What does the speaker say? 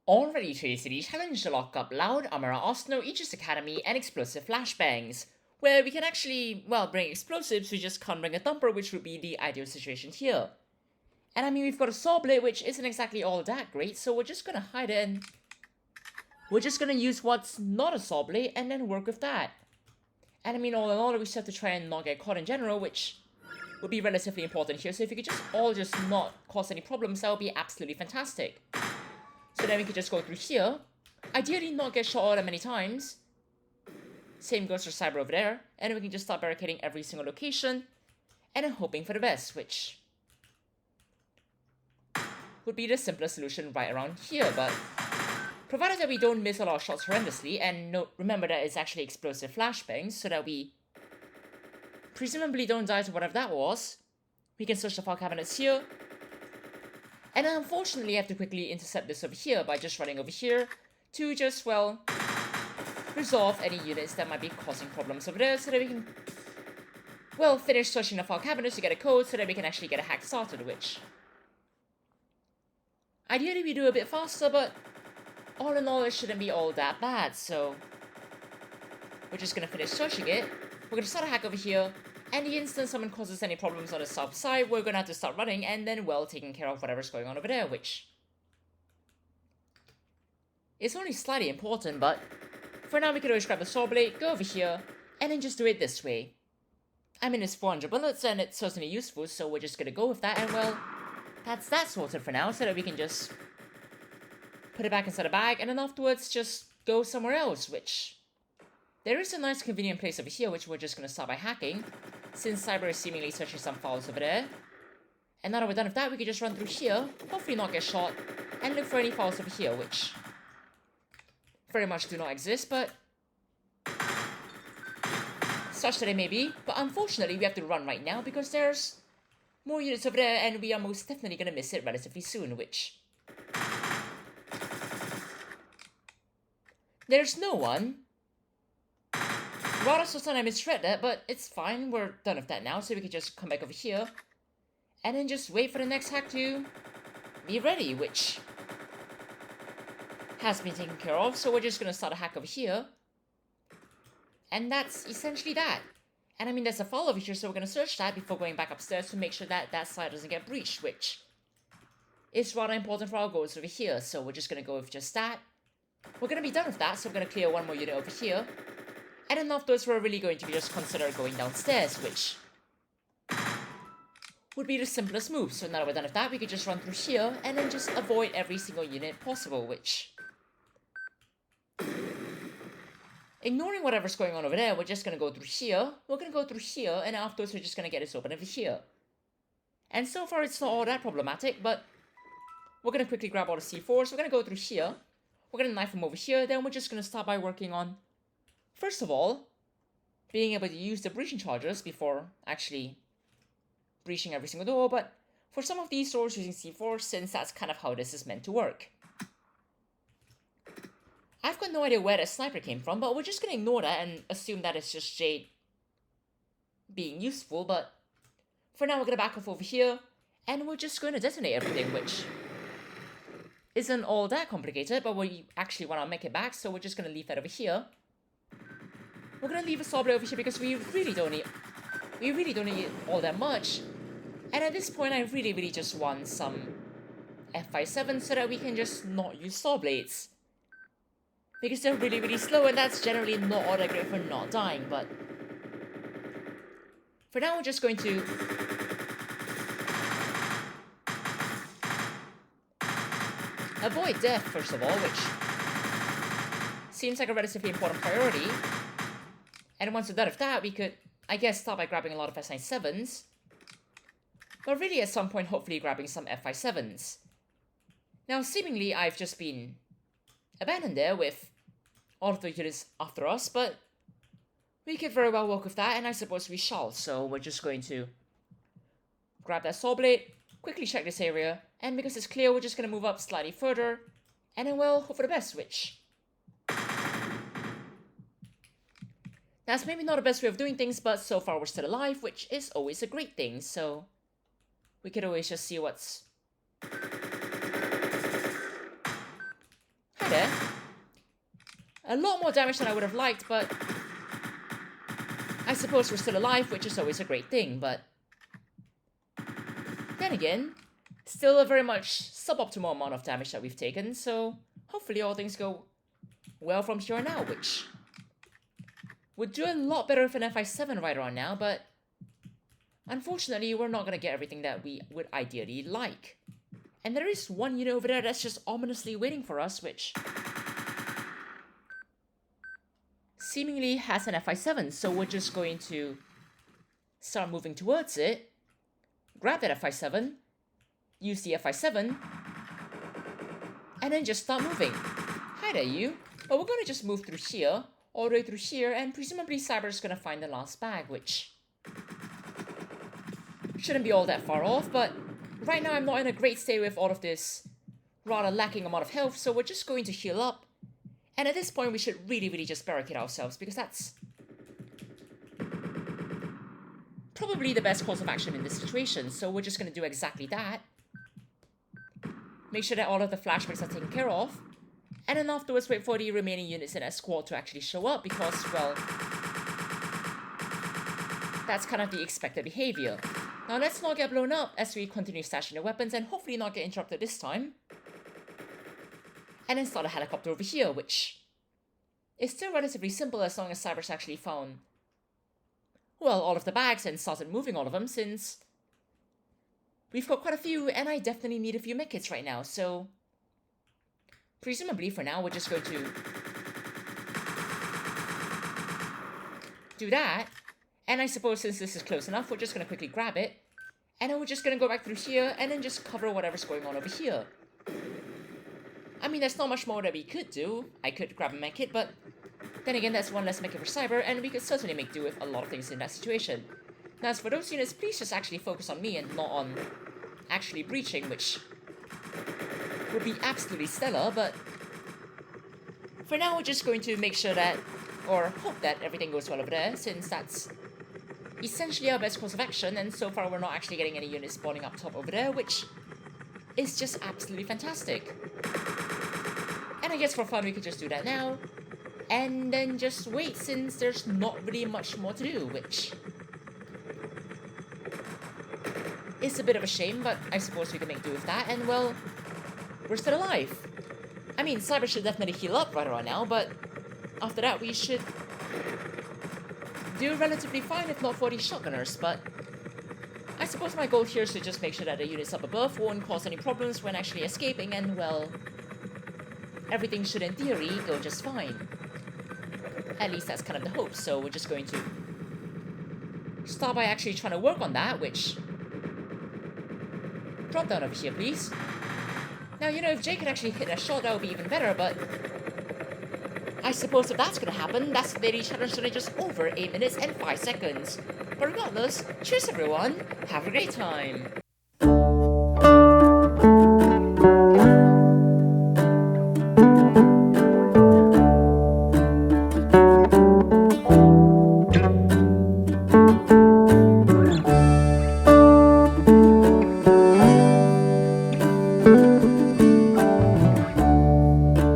Already today's city challenge the Lockup, Loud, Armera Arsenal, Aegis Academy, and Explosive Flashbangs, where we can actually, well, bring explosives, we just can't bring a Thumper, which would be the ideal situation here. And I mean, we've got a Saw Blade, which isn't exactly all that great, so we're just gonna hide it and we're just gonna use what's not a Saw Blade and then work with that. And I mean, all in all, we just have to try and not get caught in general, which would be relatively important here. So if we could just not cause any problems, that would be absolutely fantastic. So then we could just go through here. Ideally not get shot all that many times. Same goes for Cyber over there. And then we can just start barricading every single location. And then hoping for the best, which would be the simplest solution right around here. But provided that we don't miss a lot of shots horrendously, and remember that it's actually explosive flashbangs, so that we presumably don't die to whatever that was, we can search the file cabinets here. And then unfortunately I have to quickly intercept this over here by just running over here to just, well, resolve any units that might be causing problems over there so that we can, well, finish searching the file cabinets to get a code so that we can actually get a hack started, which ideally we do a bit faster, but all in all it shouldn't be all that bad, so we're just gonna finish searching it. We're gonna start a hack over here, and the instant someone causes any problems on the south side, we're gonna have to start running and then, well, taking care of whatever's going on over there, which is only slightly important, but for now we can always grab the saw blade, go over here, and then just do it this way. I mean, it's 400 bullets and it's certainly useful, so we're just gonna go with that, and well, that's that sorted for now, so that we can just put it back inside the bag, and then afterwards just go somewhere else, which there is a nice convenient place over here, which we're just gonna start by hacking, since Cyber is seemingly searching some files over there. And now that we're done with that, we can just run through here, hopefully not get shot, and look for any files over here, which very much do not exist, but such that they may be. But unfortunately, we have to run right now because there's more units over there, and we are most definitely gonna miss it relatively soon, which there's no one. Rather certain I misread that, but it's fine, we're done with that now, so we can just come back over here and then just wait for the next hack to be ready, which has been taken care of, so we're just gonna start a hack over here. And that's essentially that. And I mean, there's a file over here, so we're gonna search that before going back upstairs to make sure that that side doesn't get breached, which is rather important for our goals over here, so we're just gonna go with just that. We're gonna be done with that, so we're gonna clear one more unit over here. And then afterwards, we're really going to just consider going downstairs, which would be the simplest move. So now that we're done with that, we could just run through here and then just avoid every single unit possible, which, ignoring whatever's going on over there, we're just gonna go through here. We're gonna go through here, and afterwards we're just gonna get this open over here. And so far, it's not all that problematic, but we're gonna quickly grab all the C4s. We're gonna go through here. We're gonna knife them over here. Then we're just gonna start by working on, first of all, being able to use the breaching charges before actually breaching every single door, but for some of these doors using C4, since that's kind of how this is meant to work. I've got no idea where the sniper came from, but we're just gonna ignore that and assume that it's just Jade being useful, but for now we're gonna back off over here, and we're just gonna detonate everything, which isn't all that complicated, but we actually wanna make it back, so we're just gonna leave that over here. We're gonna leave a saw blade over here because we really don't need it all that much. And at this point, I really just want some F57 so that we can just not use saw blades. Because they're really slow, and that's generally not all that great for not dying, but for now we're just going to avoid death, first of all, which seems like a relatively important priority. And once we're done with that, we could, I guess, start by grabbing a lot of S97s. But really, at some point, hopefully grabbing some F57s. Now, seemingly, I've just been abandoned there with all of the units after us, but we could very well work with that, and I suppose we shall. So we're just going to grab that saw blade, quickly check this area, and because it's clear, we're just going to move up slightly further, and then, well, hope for the best, which that's maybe not the best way of doing things, but so far we're still alive, which is always a great thing, so we could always just see what's Hi there. A lot more damage than I would have liked, but I suppose we're still alive, which is always a great thing, but then again, still a very much suboptimal amount of damage that we've taken, so hopefully all things go well from here on out, which would do a lot better with an FI7 right around now, but unfortunately we're not going to get everything that we would ideally like. And there is one unit over there that's just ominously waiting for us, which seemingly has an FI7, so we're just going to start moving towards it, grab that FI7, use the FI7, and then just start moving. Hi there, you. But we're going to just move through here, all the way through here, and presumably Cyber's going to find the last bag, which shouldn't be all that far off, but right now I'm not in a great state with all of this rather lacking amount of health, so we're just going to heal up. And at this point, we should really just barricade ourselves, because that's probably the best course of action in this situation, so we're just going to do exactly that. Make sure that all of the flashbangs are taken care of, and then afterwards wait for the remaining units in that squad to actually show up, because, well, that's kind of the expected behavior. Now let's not get blown up as we continue stashing the weapons, and hopefully not get interrupted this time. And then start a helicopter over here, which is still relatively simple as long as Cyber's actually found, well, all of the bags and started moving all of them, since we've got quite a few, and I definitely need a few medkits right now, so presumably for now we're just going to do that. And I suppose since this is close enough, we're just going to quickly grab it, and then we're just going to go back through here and then just cover whatever's going on over here. I mean, there's not much more that we could do. I could grab a medkit, but then again, that's one less medkit for Cyber, and we could certainly make do with a lot of things in that situation. Now, as for those units, please just actually focus on me and not on actually breaching, which would be absolutely stellar, but for now, we're just going to make sure that, or hope that everything goes well over there, since that's essentially our best course of action, and so far we're not actually getting any units spawning up top over there, which is just absolutely fantastic. And I guess for fun we could just do that now, and then just wait, since there's not really much more to do, which is a bit of a shame, but I suppose we can make do with that, and well, we're still alive. I mean, Cyber should definitely heal up right around now, but after that we should do relatively fine if not for these shotgunners, but I suppose my goal here is to just make sure that the units up above won't cause any problems when actually escaping, and well, everything should in theory go just fine. At least that's kind of the hope, so we're just going to start by actually trying to work on that, which... drop down over here, please. Now, you know, if Jay could actually hit a shot, that would be even better, but I suppose if that's gonna happen, that's the daily challenge in just over 8 minutes and 5 seconds. But regardless, cheers everyone, have a great time!